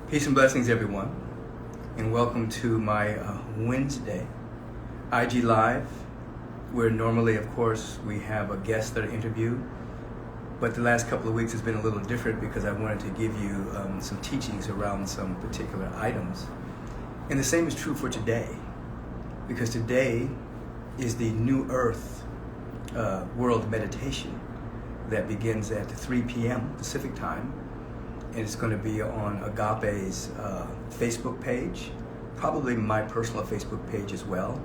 Peace and blessings, everyone, and welcome to my Wednesday IG Live, where normally, of course, we have a guest that I interview, but the last couple of weeks has been a little different because I wanted to give you some teachings around some particular items. And the same is true for today, because today is the New Earth World Meditation that begins at 3 p.m. Pacific time. And it's going to be on Agape's Facebook page, probably my personal Facebook page as well.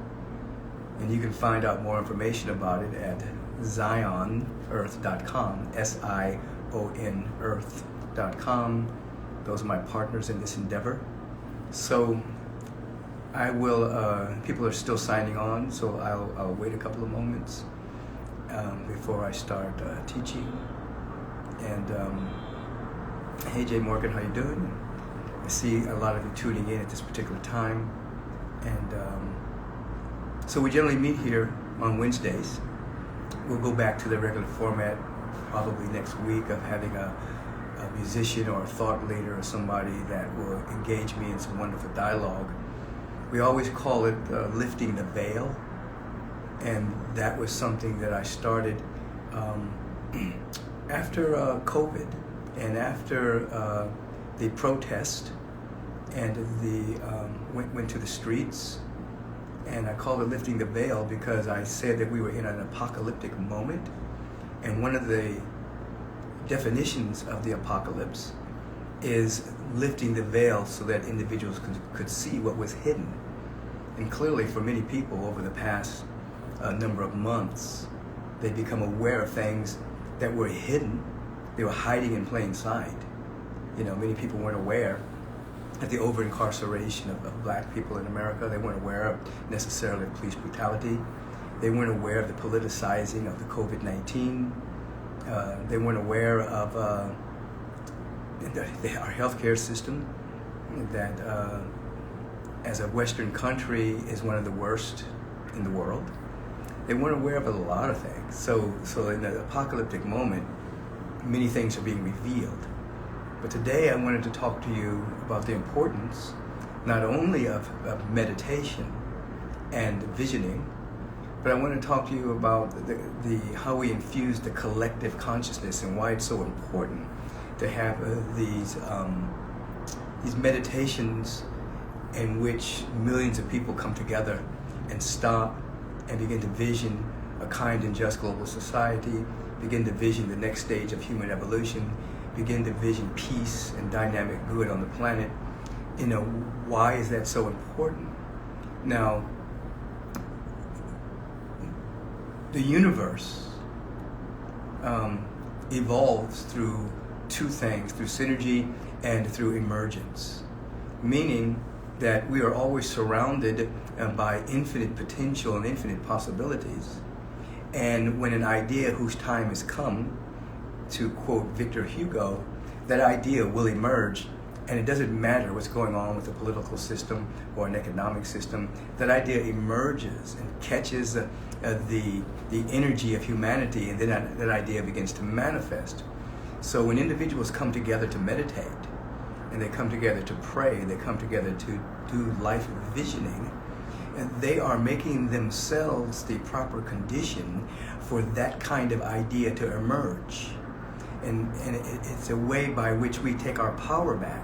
And you can find out more information about it at zionearth.com, S-I-O-N earth.com. Those are my partners in this endeavor. So I will, people are still signing on, so I'll wait a couple of moments before I start teaching. And hey, Jay Morgan, how you doing? I see a lot of you tuning in at this particular time. And so we generally meet here on Wednesdays. We'll go back to the regular format probably next week of having a musician or a thought leader or somebody that will engage me in some wonderful dialogue. We always call it lifting the veil. And that was something that I started after COVID and after the protest and went to the streets. And I called it lifting the veil because I said that we were in an apocalyptic moment. And one of the definitions of the apocalypse is lifting the veil so that individuals could see what was hidden. And clearly for many people over the past number of months, they've become aware of things that were hidden. They were hiding in plain sight. You know, many people weren't aware of the over-incarceration of black people in America. They weren't aware of necessarily police brutality. They weren't aware of the politicizing of the COVID-19. They weren't aware of our healthcare system that as a Western country is one of the worst in the world. They weren't aware of a lot of things. So in the apocalyptic moment, many things are being revealed. But today I wanted to talk to you about the importance not only of meditation and visioning, but I want to talk to you about how we infuse the collective consciousness and why it's so important to have these meditations in which millions of people come together and stop and begin to vision a kind and just global society, begin to vision the next stage of human evolution, begin to vision peace and dynamic good on the planet. You know, why is that so important? Now, the universe evolves through two things, through synergy and through emergence, meaning that we are always surrounded by infinite potential and infinite possibilities. And when an idea whose time has come, to quote Victor Hugo, that idea will emerge, and it doesn't matter what's going on with the political system or an economic system, that idea emerges and catches the energy of humanity, and then that idea begins to manifest. So when individuals come together to meditate, and they come together to pray, they come together to do life visioning, and they are making themselves the proper condition for that kind of idea to emerge. And it's a way by which we take our power back,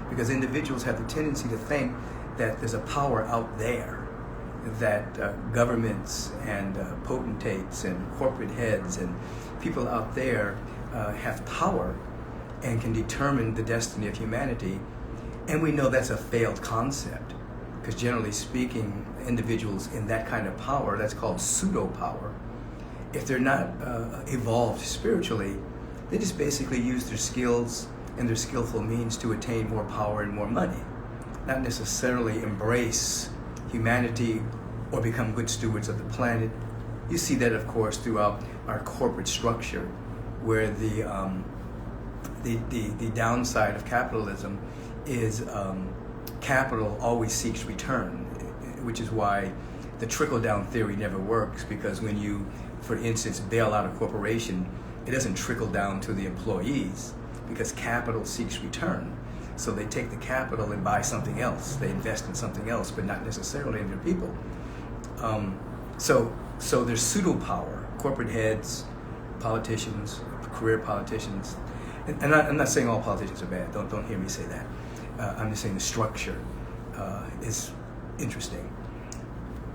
because individuals have the tendency to think that there's a power out there, that governments and potentates and corporate heads and people out there have power and can determine the destiny of humanity. And we know that's a failed concept, because generally speaking, individuals in that kind of power, that's called pseudo-power, if they're not evolved spiritually, they just basically use their skills and their skillful means to attain more power and more money, not necessarily embrace humanity or become good stewards of the planet. You see that, of course, throughout our corporate structure, where the downside of capitalism is capital always seeks return, which is why the trickle-down theory never works, because when you, for instance, bail out a corporation, it doesn't trickle down to the employees, because capital seeks return. So they take the capital and buy something else. They invest in something else, but not necessarily in their people. So there's pseudo power, corporate heads, politicians, career politicians, and I'm not saying all politicians are bad. Don't hear me say that. I'm just saying the structure is interesting.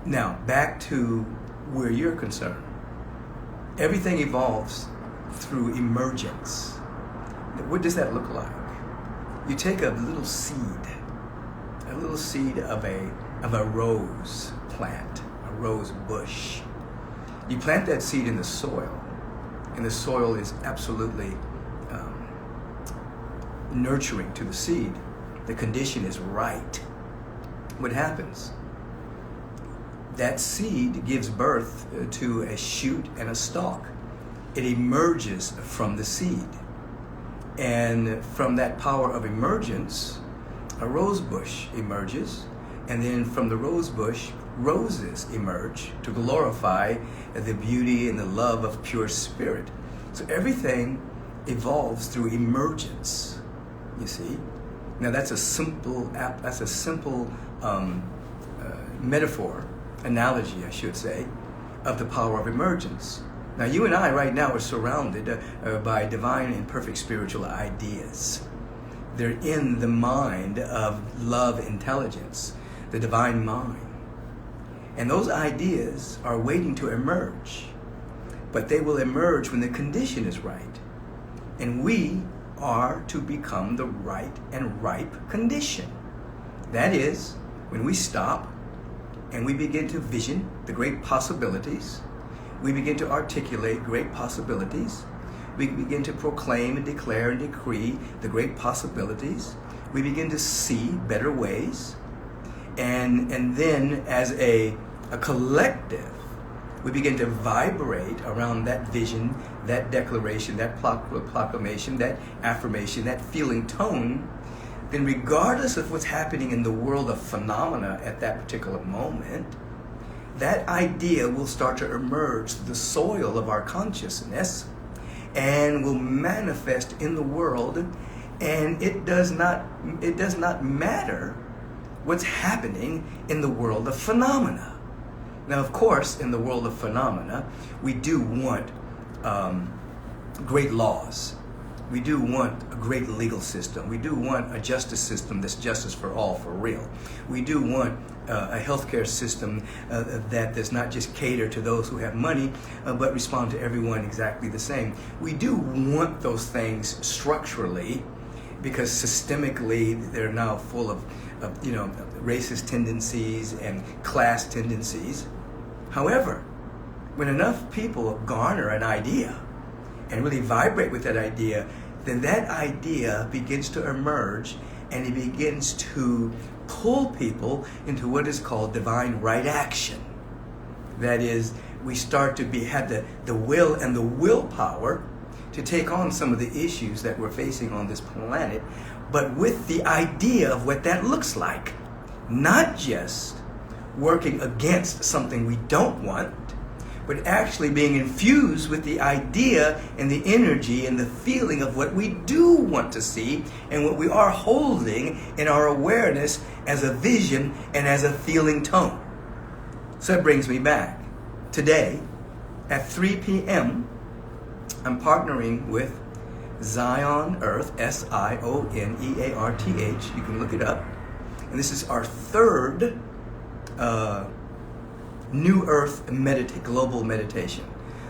Now back to where you're concerned. Everything evolves through emergence. What does that look like? You take a little seed of a rose plant, a rose bush. You plant that seed in the soil, and the soil is absolutely nurturing to the seed. The condition is right. What happens? That seed gives birth to a shoot and a stalk. It emerges from the seed. And from that power of emergence, a rose bush emerges. And then from the rose bush, roses emerge to glorify the beauty and the love of pure spirit. So everything evolves through emergence, you see. Now that's a simple metaphor, analogy, I should say, of the power of emergence. Now you and I right now are surrounded by divine and perfect spiritual ideas. They're in the mind of love intelligence, the divine mind. And those ideas are waiting to emerge, but they will emerge when the condition is right. And we are to become the right and ripe condition. That is, when we stop and we begin to vision the great possibilities, we begin to articulate great possibilities, we begin to proclaim and declare and decree the great possibilities, we begin to see better ways, and then as a collective, we begin to vibrate around that vision, that declaration, that proclamation, that affirmation, that feeling tone. Then regardless of what's happening in the world of phenomena at that particular moment, that idea will start to emerge through the soil of our consciousness and will manifest in the world. And it does not matter what's happening in the world of phenomena. Now, of course, in the world of phenomena, we do want great laws. We do want a great legal system. We do want a justice system that's justice for all, for real. We do want a healthcare system that does not just cater to those who have money, but respond to everyone exactly the same. We do want those things structurally, because systemically they're now full of racist tendencies and class tendencies. However, when enough people garner an idea and really vibrate with that idea, then that idea begins to emerge and it begins to pull people into what is called divine right action. That is, we start to have the will and the willpower to take on some of the issues that we're facing on this planet, but with the idea of what that looks like. Not just working against something we don't want, but actually being infused with the idea and the energy and the feeling of what we do want to see and what we are holding in our awareness as a vision and as a feeling tone. So that brings me back. Today, at 3 p.m., I'm partnering with Zion Earth, SIONEARTH. You can look it up. And this is our third New Earth global meditation.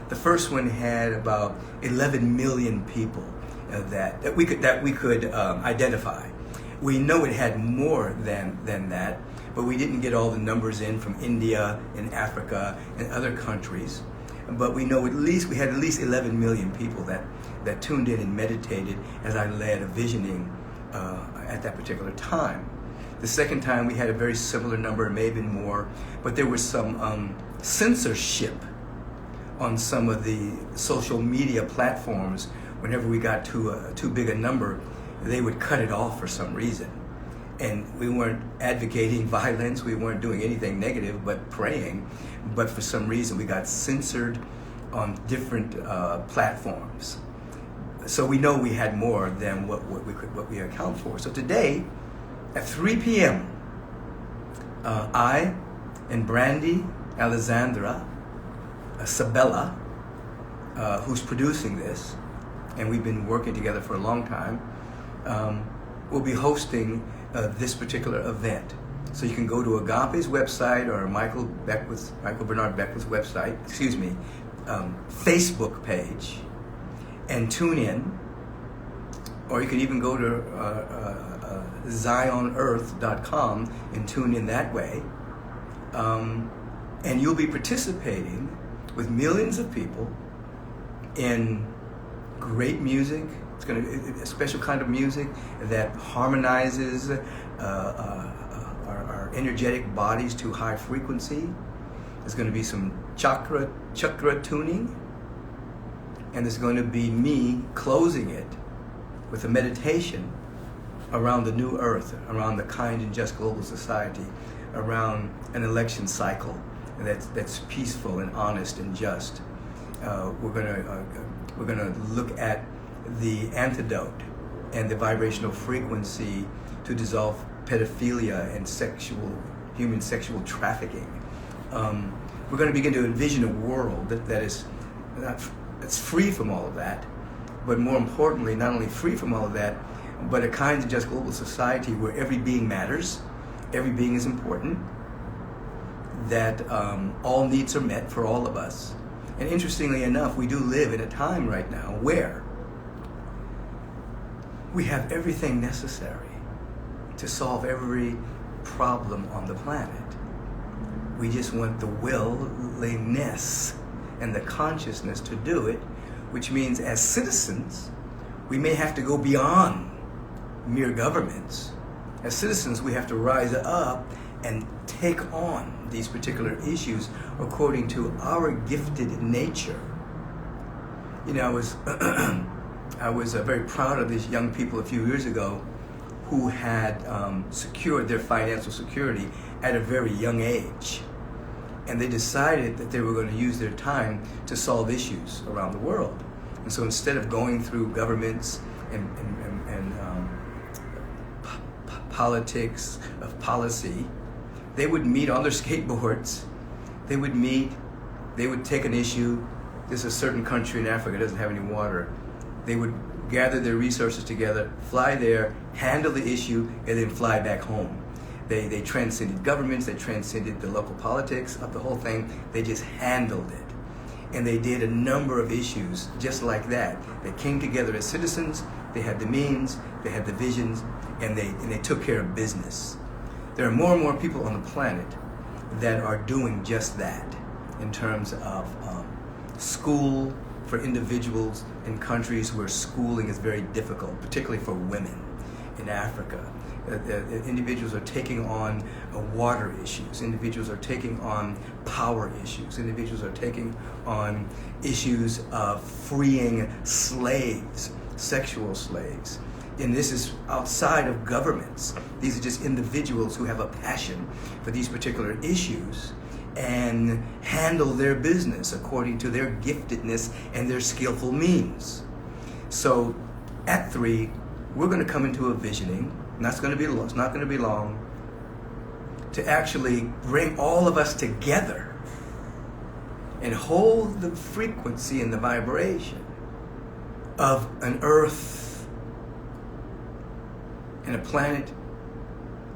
The first one had about 11 million people that we could identify. We know it had more than that, but we didn't get all the numbers in from India and Africa and other countries. But we know we had at least 11 million people that tuned in and meditated as I led a visioning at that particular time. The second time we had a very similar number, it may have been more, but there was some censorship on some of the social media platforms. Whenever we got to too big a number, they would cut it off for some reason. And we weren't advocating violence, we weren't doing anything negative, but praying. But for some reason we got censored on different platforms. So we know we had more than what we account for. So today, at 3 p.m., I and Brandy Alexandra Sabella, who's producing this, and we've been working together for a long time, will be hosting this particular event. So you can go to Agape's website or Michael Bernard Beckwith's website, Facebook page, and tune in. Or you can even go to zionearth.com and tune in that way. And you'll be participating with millions of people in great music. It's going to be a special kind of music that harmonizes our energetic bodies to high frequency. There's going to be some chakra tuning, and there's going to be me closing it with a meditation around the new earth, around the kind and just global society, around an election cycle that's peaceful and honest and just. We're gonna look at the antidote and the vibrational frequency to dissolve pedophilia and human sexual trafficking. We're going to begin to envision a world that's free from all of that, but more importantly, not only free from all of that, but a kind of just global society where every being matters, every being is important, that all needs are met for all of us. And interestingly enough, we do live in a time right now where we have everything necessary to solve every problem on the planet. We just want the willingness and the consciousness to do it, which means as citizens, we may have to go beyond mere governments. As citizens, we have to rise up and take on these particular issues according to our gifted nature. You know, I was very proud of these young people a few years ago who had secured their financial security at a very young age. And they decided that they were going to use their time to solve issues around the world. And so instead of going through governments and politics of policy, they would meet on their skateboards. They would take an issue. There's a certain country in Africa that doesn't have any water. They would gather their resources together, fly there, handle the issue, and then fly back home. They transcended governments, they transcended the local politics of the whole thing. They just handled it. And they did a number of issues just like that. They came together as citizens, they had the means, they had the visions, and they took care of business. There are more and more people on the planet that are doing just that in terms of school for individuals in countries where schooling is very difficult, particularly for women in Africa. Individuals are taking on water issues. Individuals are taking on power issues. Individuals are taking on issues of freeing slaves, sexual slaves. And this is outside of governments. These are just individuals who have a passion for these particular issues and handle their business according to their giftedness and their skillful means. So at 3, we're going to come into a visioning. And it's not going to be long, to actually bring all of us together and hold the frequency and the vibration of an earth and a planet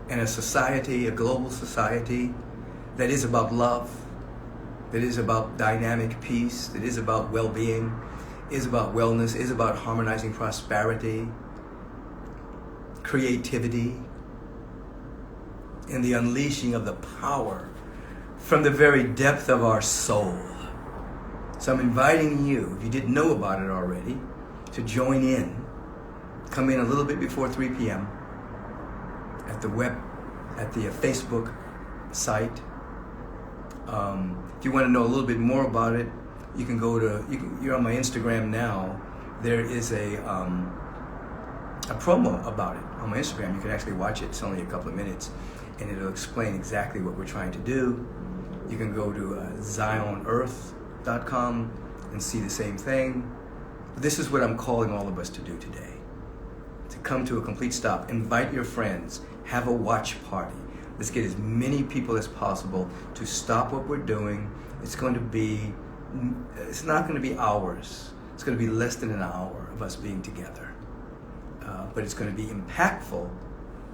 and a society, a global society that is about love, that is about dynamic peace, that is about well-being, is about wellness, is about harmonizing prosperity, creativity, and the unleashing of the power from the very depth of our soul. So I'm inviting you, if you didn't know about it already, to join in. Come in a little bit before 3 p.m. at the Facebook site. If you want to know a little bit more about it, you can go to, you're on my Instagram now. There is a promo about it on my Instagram. You can actually watch it. It's only a couple of minutes, and it'll explain exactly what we're trying to do. You can go to zionearth.com and see the same thing. This is what I'm calling all of us to do today. To come to a complete stop. Invite your friends. Have a watch party. Let's get as many people as possible to stop what we're doing. It's not going to be hours. It's going to be less than an hour of us being together. But it's going to be impactful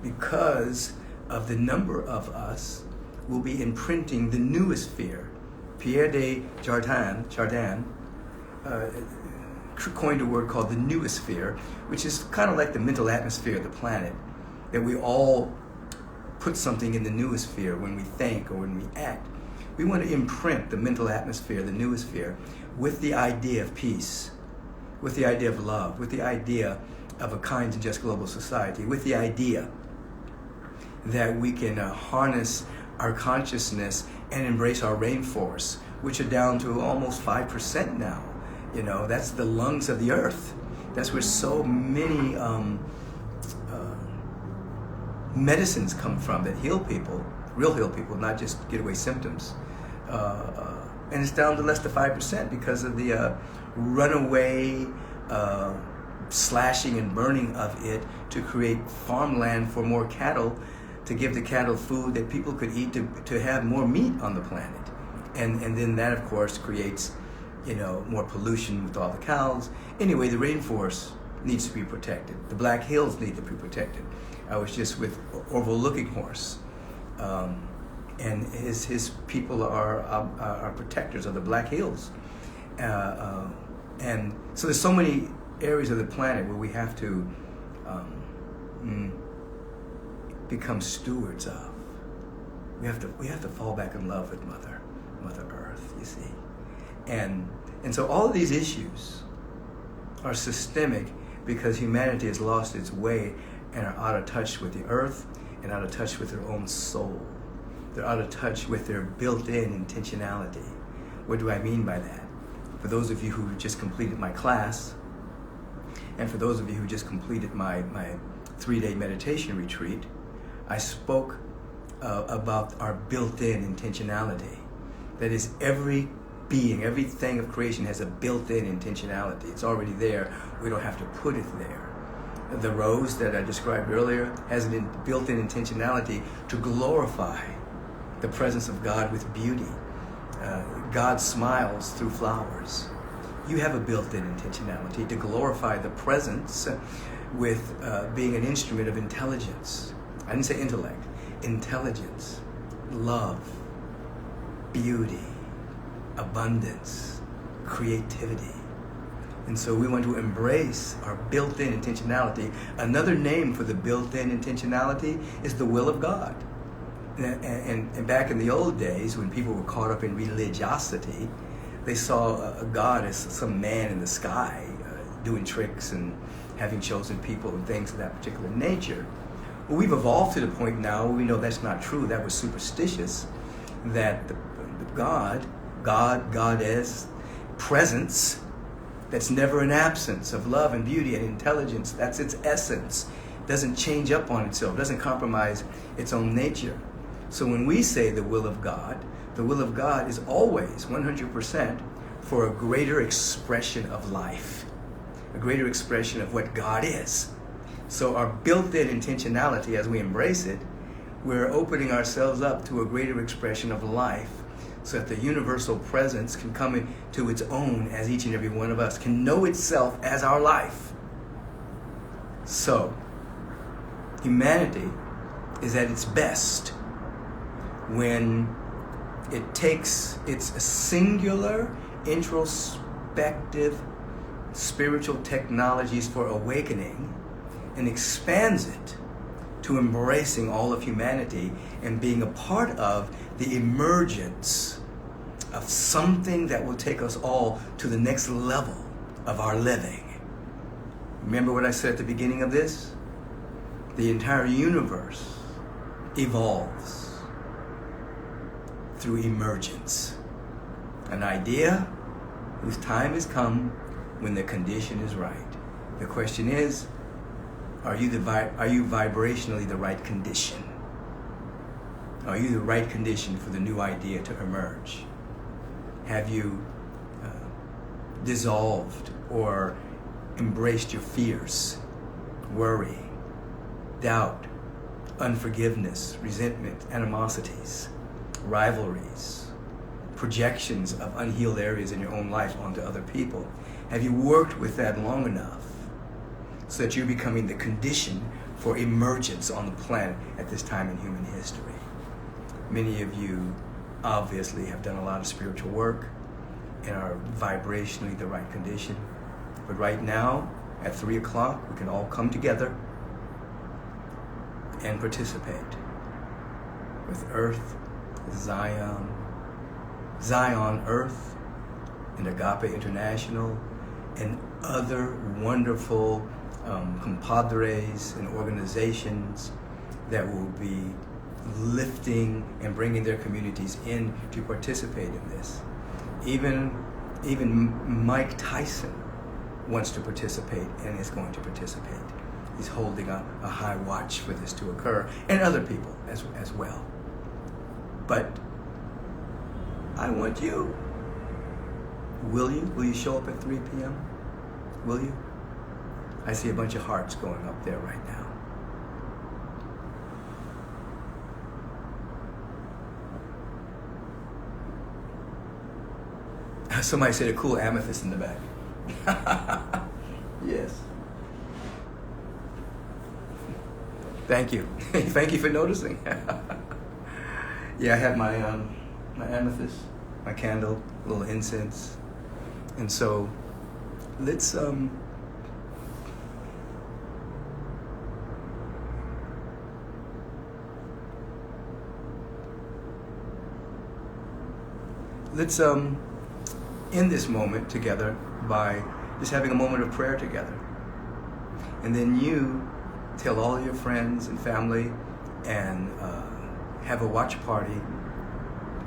because of the number of us will be imprinting the newest fear. Pierre de Chardin coined a word called the noosphere, which is kind of like the mental atmosphere of the planet, that we all put something in the noosphere when we think or when we act. We want to imprint the mental atmosphere, the noosphere, with the idea of peace, with the idea of love, with the idea of a kind and just global society, with the idea that we can harness our consciousness and embrace our rainforests, which are down to almost 5% now. You know, that's the lungs of the earth. That's where so many medicines come from that heal people, real heal people, not just get away symptoms. And it's down to less than 5% because of the runaway slashing and burning of it to create farmland for more cattle, to give the cattle food that people could eat to have more meat on the planet. And then that, of course, creates, you know, more pollution with all the cows. Anyway, the rainforest needs to be protected. The Black Hills need to be protected. I was just with Overlooking Horse, and his people are protectors of the Black Hills. And so there's so many areas of the planet where we have to become stewards of. We have to fall back in love with Mother Earth, you see. And so all of these issues are systemic because humanity has lost its way and are out of touch with the earth and out of touch with their own soul. They're out of touch with their built-in intentionality. What do I mean by that? For those of you who just completed my class, and for those of you who just completed my 3-day meditation retreat, I spoke about our built-in intentionality. That is, every being, everything of creation has a built-in intentionality. It's already there. We don't have to put it there. The rose that I described earlier has a built-in intentionality to glorify the presence of God with beauty. God smiles through flowers. You have a built-in intentionality to glorify the presence with being an instrument of intelligence. I didn't say intellect. Intelligence, love, beauty, abundance, creativity. And so we want to embrace our built-in intentionality. Another name for the built-in intentionality is the will of God. And back in the old days, when people were caught up in religiosity, they saw a God as some man in the sky doing tricks and having chosen people and things of that particular nature. Well, we've evolved to the point now where we know that's not true. That was superstitious. That the Goddess, presence, that's never an absence of love and beauty and intelligence. That's its essence. Doesn't change up on itself. Doesn't compromise its own nature. So when we say the will of God is always 100% for a greater expression of life, a greater expression of what God is. So our built-in intentionality, as we embrace it, we're opening ourselves up to a greater expression of life so that the universal presence can come into its own as each and every one of us, can know itself as our life. So, humanity is at its best when it takes its singular, introspective, spiritual technologies for awakening and expands it to embracing all of humanity and being a part of the emergence of something that will take us all to the next level of our living. Remember what I said at the beginning of this? The entire universe evolves through emergence. An idea whose time has come when the condition is right. The question is, are you vibrationally the right condition? Are you the right condition for the new idea to emerge? Have you dissolved or embraced your fears, worry, doubt, unforgiveness, resentment, animosities, rivalries, projections of unhealed areas in your own life onto other people? Have you worked with that long enough so that you're becoming the condition for emergence on the planet at this time in human history? Many of you obviously have done a lot of spiritual work and are vibrationally the right condition. But right now, at 3 o'clock, we can all come together and participate with Earth, Zion, Earth, and Agape International, and other wonderful compadres and organizations that will be lifting and bringing their communities in to participate in this. Even Mike Tyson wants to participate and is going to participate. He's holding a high watch for this to occur, and other people as well. But I want you. Will you? Will you show up at 3 p.m.? Will you? I see a bunch of hearts going up there right now. Somebody said a cool amethyst in the back. Yes. Thank you. Thank you for noticing. Yeah, I have my amethyst, my candle, a little incense. And so let's end this moment together by just having a moment of prayer together. And then you tell all your friends and family and have a watch party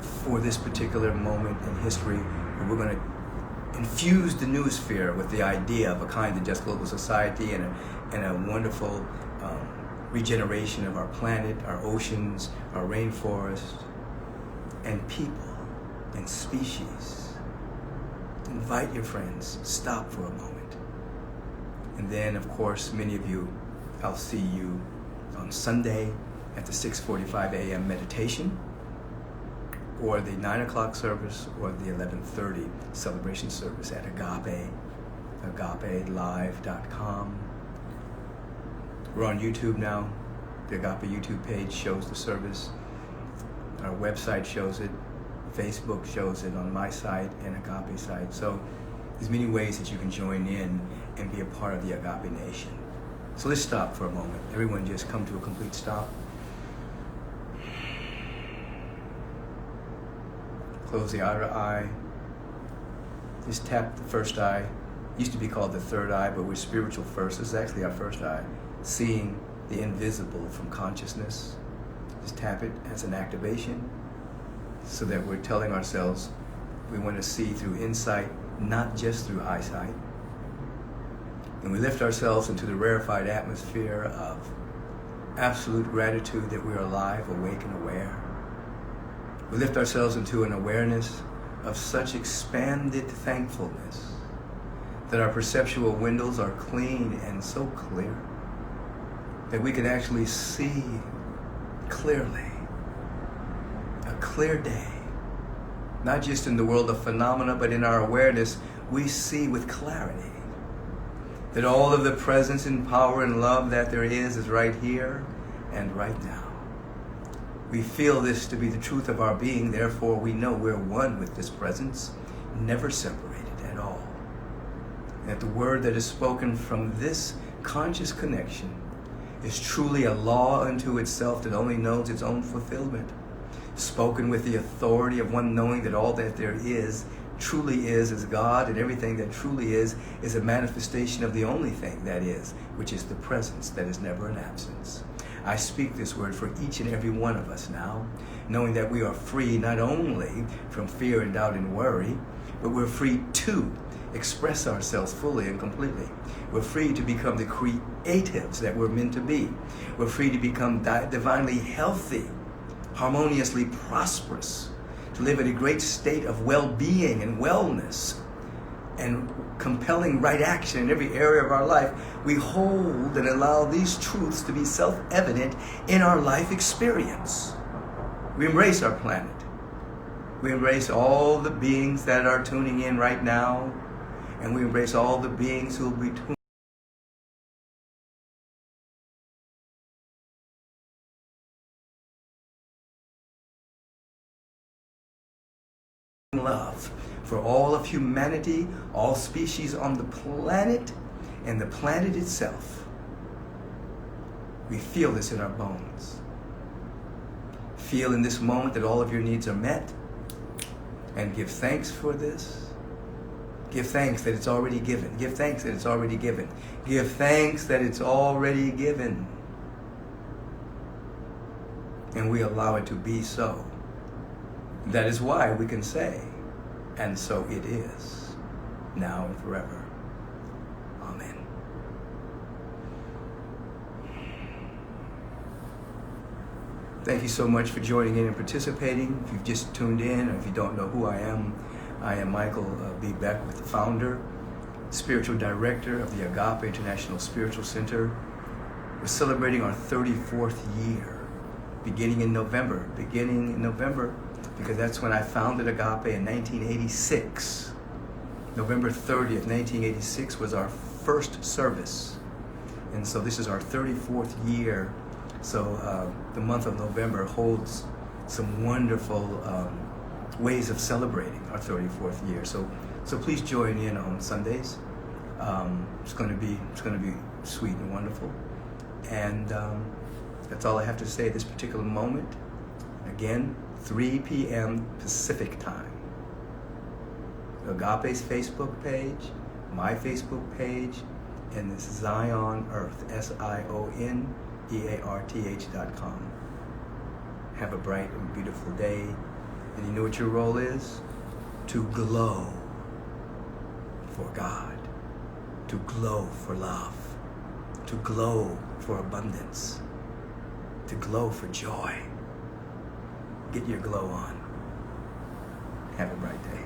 for this particular moment in history where we're going to infuse the noosphere with the idea of a kind of just global society and a wonderful regeneration of our planet, our oceans, our rainforests, and people and species. Invite your friends, stop for a moment. And then, of course, many of you, I'll see you on Sunday at the 6:45 a.m. meditation, or the 9 o'clock service, or the 11:30 celebration service at agape, agapelive.com. We're on YouTube now. The Agape YouTube page shows the service. Our website shows it. Facebook shows it on my site and Agape site. So there's many ways that you can join in and be a part of the Agape Nation. So let's stop for a moment. Everyone just come to a complete stop. Close the outer eye. Just tap the first eye. Used to be called the third eye, but we're spiritual first. This is actually our first eye. Seeing the invisible from consciousness. Just tap it as an activation, so that we're telling ourselves we want to see through insight, not just through eyesight. And we lift ourselves into the rarefied atmosphere of absolute gratitude that we're alive, awake, and aware. We lift ourselves into an awareness of such expanded thankfulness that our perceptual windows are clean and so clear that we can actually see clearly. A clear day, not just in the world of phenomena, but in our awareness, we see with clarity that all of the presence and power and love that there is right here and right now. We feel this to be the truth of our being, therefore we know we're one with this presence, never separated at all. And that the word that is spoken from this conscious connection is truly a law unto itself that only knows its own fulfillment. Spoken with the authority of one knowing that all that there is truly is God, and everything that truly is a manifestation of the only thing that is, which is the presence that is never an absence. I speak this word for each and every one of us now, knowing that we are free not only from fear and doubt and worry, but we're free to express ourselves fully and completely. We're free to become the creatives that we're meant to be. We're free to become divinely healthy, harmoniously prosperous, to live in a great state of well-being and wellness, and compelling right action in every area of our life, we hold and allow these truths to be self-evident in our life experience. We embrace our planet. We embrace all the beings that are tuning in right now, and we embrace all the beings who will be tuning love for all of humanity, all species on the planet, and the planet itself. We feel this in our bones. Feel in this moment that all of your needs are met, and give thanks for this. Give thanks that it's already given. Give thanks that it's already given. Give thanks that it's already given. And we allow it to be so. That is why we can say, and so it is, now and forever. Amen. Thank you so much for joining in and participating. If you've just tuned in, or if you don't know who I am Michael B. Beckwith, the founder, spiritual director of the Agape International Spiritual Center. We're celebrating our 34th year, beginning in November, because that's when I founded Agape in 1986. November 30th, 1986 was our first service. And so this is our 34th year. So the month of November holds some wonderful ways of celebrating our 34th year. So please join in on Sundays. It's going to be sweet and wonderful. And that's all I have to say at this particular moment. Again, 3 p.m. Pacific time. Agape's Facebook page, my Facebook page, and this Zion Earth, SIONEARTH.com. Have a bright and beautiful day. And you know what your role is? To glow for God, to glow for love, to glow for abundance, to glow for joy. Get your glow on. Have a bright day.